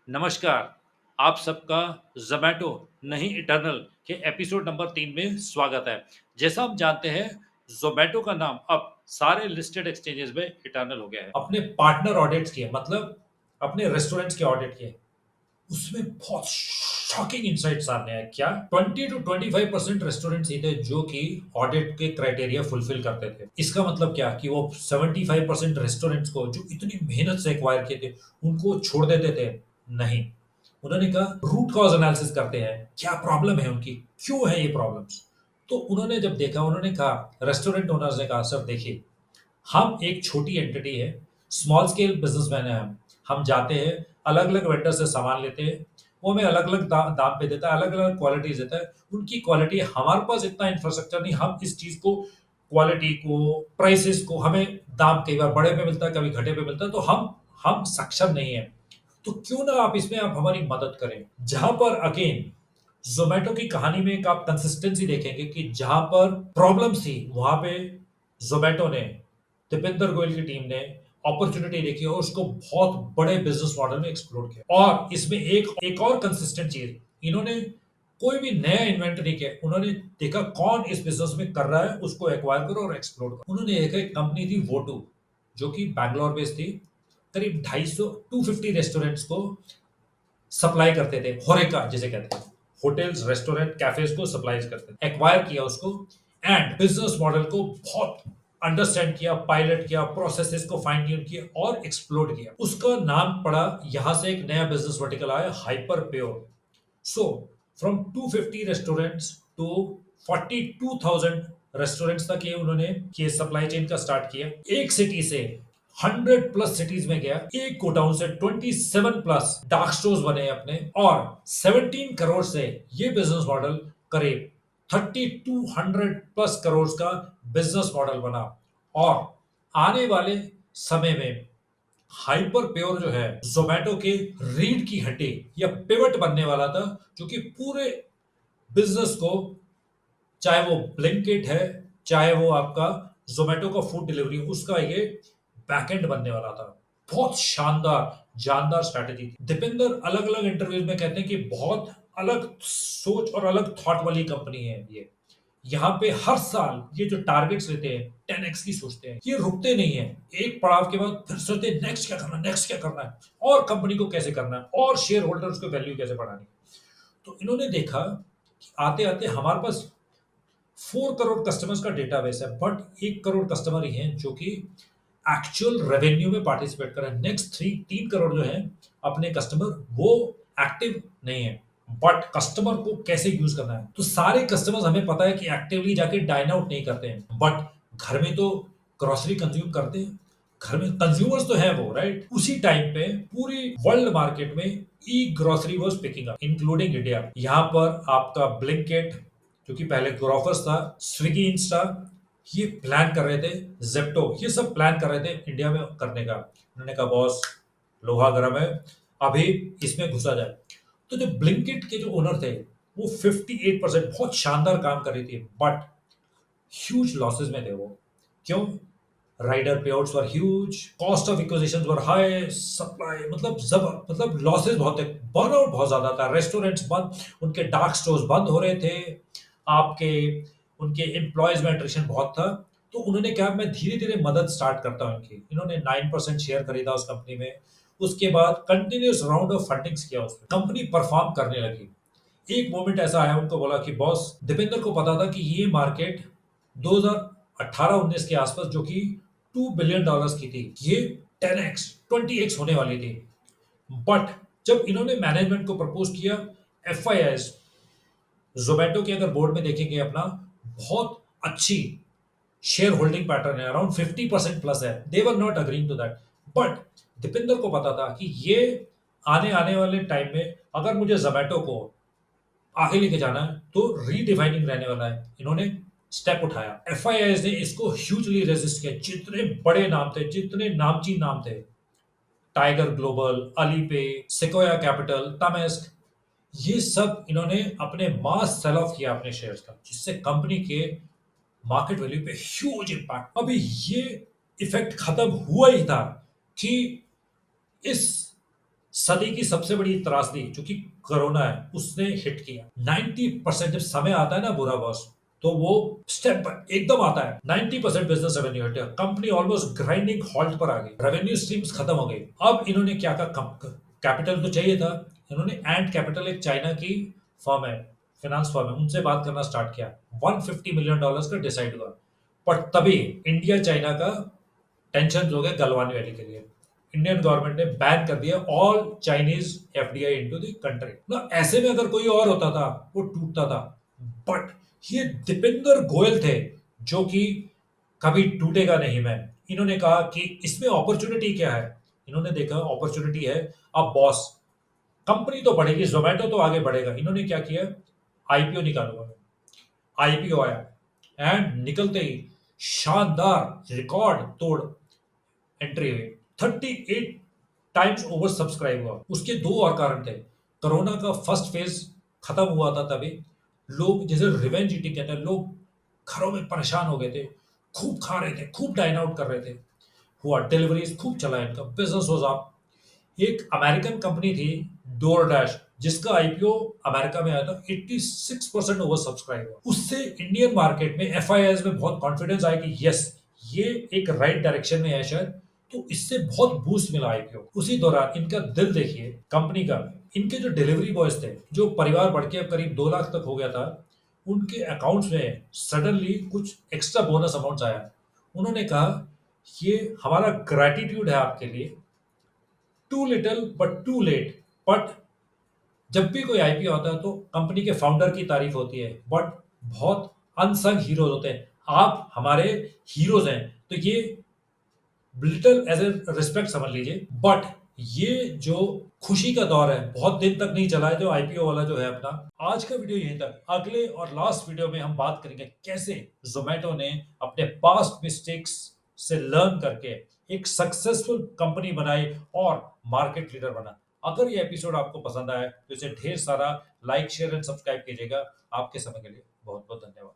नमस्कार, आप सबका ज़ोमैटो नहीं इटर्नल के एपिसोड नंबर 3 में स्वागत है। जैसा हम जानते हैं, ज़ोमैटो का नाम अब सारे लिस्टेड एक्सचेंजेस में इटर्नल हो गया है। अपने पार्टनर ऑडिट्स किए मतलब अपने रेस्टोरेंट्स के ऑडिट किए। उसमें बहुत शॉकिंग इनसाइट सामने आया। क्या 20 to 25% रेस्टोरेंट्स ही थे जो कि ऑडिट के क्राइटेरिया फुलफिल करते थे। इसका मतलब क्या कि वो 75% रेस्टोरेंट्स को जो इतनी मेहनत से एक्वायर किए थे उनको छोड़ देते थे? नहीं, उन्होंने कहा रूट कॉज एनालिसिस करते हैं, क्या प्रॉब्लम है उनकी, क्यों है ये प्रॉब्लम्स। तो उन्होंने जब देखा, उन्होंने कहा, रेस्टोरेंट ओनर्स ने कहा, सर देखिए, हम एक छोटी एंटिटी है, स्मॉल स्केल बिजनेसमैन है हम जाते हैं, अलग अलग वेंडर से सामान लेते हैं, वो हमें अलग अलग दाम पे देता है, अलग अलग क्वालिटीज देता है। उनकी क्वालिटी, हमारे पास इतना इंफ्रास्ट्रक्चर नहीं, हम इस चीज को, क्वालिटी को, प्राइसेस को, हमें दाम कई बार बड़े पे मिलता है, कभी घटे पे मिलता है, तो हम सक्षम नहीं है। तो क्यों ना आप इसमें आप हमारी मदद करें। जहां पर अगेन जोमेटो की कहानी में एक आप कंसिस्टेंसी देखेंगे कि जहां पर प्रॉब्लम थी वहां पे जोमेटो ने, दीपेंद्र गोयल की टीम ने अपॉर्चुनिटी देखी और उसको बहुत बड़े बिजनेस मॉडल में एक्सप्लोर किया। और इसमें एक और कंसिस्टेंट चीज, इन्होंने कोई भी नया इन्वेंट नहीं किया। उन्होंने देखा कौन इस बिजनेस में कर रहा है, उसको एक्वायर करो और एक्सप्लोर करो। उन्होंने देखा एक कंपनी थी वोटू, जो कि बैंगलोर बेस्ड थी, करीब 250 250 रेस्टोरेंट्स को सप्लाई करते थे, होरेका जिसे कहते हैं, होटल्स रेस्टोरेंट कैफेज को सप्लाई करते थे। एक्वायर किया उसको एंड बिजनेस मॉडल को बहुत अंडरस्टैंड किया, पायलट किया, प्रोसेसेस को फाइन ट्यून किया और एक्सप्लोर किया। उसका नाम पड़ा, यहां से एक नया बिजनेस वर्टिकल आया, hyper pure. So from 250 restaurants to 42,000 restaurants तक ये उन्होंने ये सप्लाई चेन का स्टार्ट किया। एक सिटी से 100 प्लस सिटीज में गया, एक गोडाउन से 27 प्लस डार्क स्टोर्स बने अपने, और 17 करोड़ से ये बिजनेस मॉडल करीब 3200 प्लस करोड़ का बिजनेस मॉडल बना। और आने वाले समय में हाइपर प्योर जो है जोमेटो के रीढ़ की हड्डी या पिवट बनने वाला था, जो कि पूरे बिजनेस को, चाहे वो ब्लिंकिट है, चाहे वो आपका जोमेटो का फूड डिलीवरी, उसका ये बैकएंड बनने वाला था। बहुत शानदार जानदार स्ट्रैटेजी थी। दीपेंद्र अलग अलग इंटरव्यूज में कहते हैं कि बहुत अलग सोच और अलग थॉट वाली कंपनी है ये। यहाँ पे हर साल ये जो टारगेट्स लेते हैं 10x की सोचते हैं, ये रुकते नहीं है। एक पड़ाव के बाद फिर सोचते हैं नेक्स्ट क्या करना है, नेक्स्ट क्या करना है, और कंपनी को कैसे करना है, और शेयर होल्डर्स को वैल्यू कैसे बढ़ानी है। तो इन्होंने देखा कि आते आते हमारे पास 4 करोड़ कस्टमर्स का डेटाबेस है, बट 1 करोड़ कस्टमर ही हैं जो कि एक्चुअल रेवेन्यू में पार्टिसिपेट कर रहे हैं। नेक्स्ट 3 करोड़ जो है अपने कस्टमर, वो एक्टिव नहीं है, बट कस्टमर को कैसे यूज करना है। तो सारे कस्टमर्स हमें पता है कि एक्टिवली जाके डाइन आउट नहीं करते हैं, बट घर में तो ग्रोसरी कंज्यूम करते हैं। घर में कंज्यूमर्स तो है वो, राइट। उसी टाइम पे पूरी वर्ल्ड मार्केट में e grocery was picking up, including India. यहाँ पर आपका ब्लिंकिट, जो कि पहले ग्रोफर्स था, स्विगी, इंस्टा, ये प्लान कर रहे थे, जेप्टो, ये सब प्लान कर रहे थे इंडिया में करने का। उन्होंने कहा बॉस, लोहा गर्म है, अभी इसमें घुसा जाए। तो जो ब्लिंकिट के जो ओनर थे, वो 58%, बहुत शानदार काम कर रही थी, बट ह्यूज लॉसेस में थे वो। क्यों? Rider payouts were huge, cost of acquisition were high, supply मतलब लॉसेस बहुत थे, बर्नआउट बहुत ज्यादा था, रेस्टोरेंट्स बंद, उनके डार्क स्टोर्स बंद हो रहे थे, आपके उनके एम्प्लॉयज में अट्रिशन बहुत था। तो उन्होंने कहा मैं धीरे धीरे मदद स्टार्ट करता हूँ इनकी। इन्होंने 9% शेयर खरीदा उस कंपनी में। उसके बाद कंटिन्यूस राउंड ऑफ फंडिंग्स किया, उसमें कंपनी परफॉर्म करने लगी। एक मोमेंट ऐसा आया, उनको बोला कि बॉस, दीपेंद्र को पता था कि ये मार्केट 2018-19 के आसपास, जो कि $2 बिलियन की थी, ये 10x 20x होने वाली थी। बट जब इन्होंने मैनेजमेंट को प्रपोज किया, एफ आई एस, जोमेटो के अगर बोर्ड में देखेंगे अपना, बहुत अच्छी शेयर होल्डिंग पैटर्न है, अराउंड 50% प्लस है। They were not agreeing to that, but Dipendra को पता था कि ये आने आने वाले टाइम में अगर मुझे जोमेटो को आगे लेके जाना है तो रीडिफाइनिंग रहने वाला है। इन्होंने स्टेप उठाया, एफआईआईएस ने इसको ह्यूजली रेजिस्ट किया। जितने बड़े नाम थे, जितने नामचीन नाम थे, Tiger Global, Alipay, Sequoia Capital, Temasek, ये सब इन्होंने अपने मास सेल ऑफ किया अपने शेयर्स का, जिससे कंपनी के मार्केट वैल्यू पे ह्यूज इंपैक्ट। अभी ये इफेक्ट खत्म हुआ ही था कि इस सदी की सबसे बड़ी त्रासदी जो कि कोरोना है उसने हिट किया। 90% जब समय आता है ना बुरा बॉस, तो वो स्टेप एकदम आता है। 90% बिजनेस रेवेन्यू हिट है, कंपनी ऑलमोस्ट ग्राइंडिंग हॉल्ट पर आ गई, रेवेन्यू स्ट्रीम्स खत्म हो गई। अब इन्होंने क्या कहा, कैपिटल तो चाहिए था, इन्होंने एंड कैपिटल एक चाइना की फर्म है, फाइनेंस फर्म है, उनसे बात करना स्टार्ट किया। $150 मिलियन का डिसाइड हुआ। पर तभी इंडिया चाइना का टेंशन हो गया गलवान वैली के लिए। इंडियन गवर्नमेंट ने बैन कर दिया all Chinese FDI into the country ना। ऐसे में अगर कोई और होता था वो टूटता था, बट ये दीपेंद्र गोयल थे जो कि कभी टूटेगा नहीं मैन। इन्होंने कहा कि इसमें अपॉर्चुनिटी क्या है, इन्होंने देखा अपॉर्चुनिटी है। अब बॉस कंपनी तो बढ़ेगी, जोमेटो तो आगे बढ़ेगा। इन्होंने क्या किया, आईपीओ निकालूंगा। आईपीओ आया एंड निकलते ही शानदार रिकॉर्ड तोड़ एंट्री हुई। 38 टाइम्स ओवर सब्सक्राइब हुआ। उसके दो और कारण थे। कोरोना का फर्स्ट फेज खत्म हुआ था, तभी लोग जैसे रिवेंज ईटिंग कहते हैं, लोग घरों में परेशान हो गए थे, खूब खा रहे थे, खूब डाइन आउट कर रहे थे। हुआ डिलीवरीज खूब चला, इनका बिजनेस हो अप। एक अमेरिकन कंपनी थी डोर डैश, जिसका आईपीओ अमेरिका में आया था, 86% ओवर सब्सक्राइब हुआ। उससे इंडियन मार्केट में एफआईआईज में बहुत कॉन्फिडेंस आया कि यस ये एक राइट डायरेक्शन में है शायद, तो इससे बहुत बूस्ट मिला आईपीओ। उसी दौरान इनका दिल देखिए कंपनी का, इनके जो डिलीवरी बॉयज थे, जो परिवार बढ़ के अब करीब 2 लाख तक हो गया था, उनके अकाउंट्स में सडनली कुछ एक्स्ट्रा बोनस अमाउंट आया। उन्होंने कहा ये हमारा ग्रेटिट्यूड है आपके लिए, too little but too late. But जब भी कोई आईपीओ होता है तो कंपनी के फाउंडर की तारीफ होती है, बट बहुत अनसंग हीरोज होते हैं। आप हमारे हीरोज हैं, तो ये लिटिल एज ए रिस्पेक्ट समझ लीजिए। बट ये जो खुशी का दौर है बहुत दिन तक नहीं चला है, जो आईपीओ वाला जो है अपना। आज का वीडियो यहीं तक। अगले और लास्ट वीडियो में हम बात करेंगे कैसे जोमेटो ने अपने पास्ट मिस्टेक्स से लर्न करके एक सक्सेसफुल कंपनी बनाई और मार्केट लीडर बना। अगर ये एपिसोड आपको पसंद आया तो इसे ढेर सारा लाइक शेयर एंड सब्सक्राइब कीजिएगा। आपके समय के लिए बहुत बहुत धन्यवाद।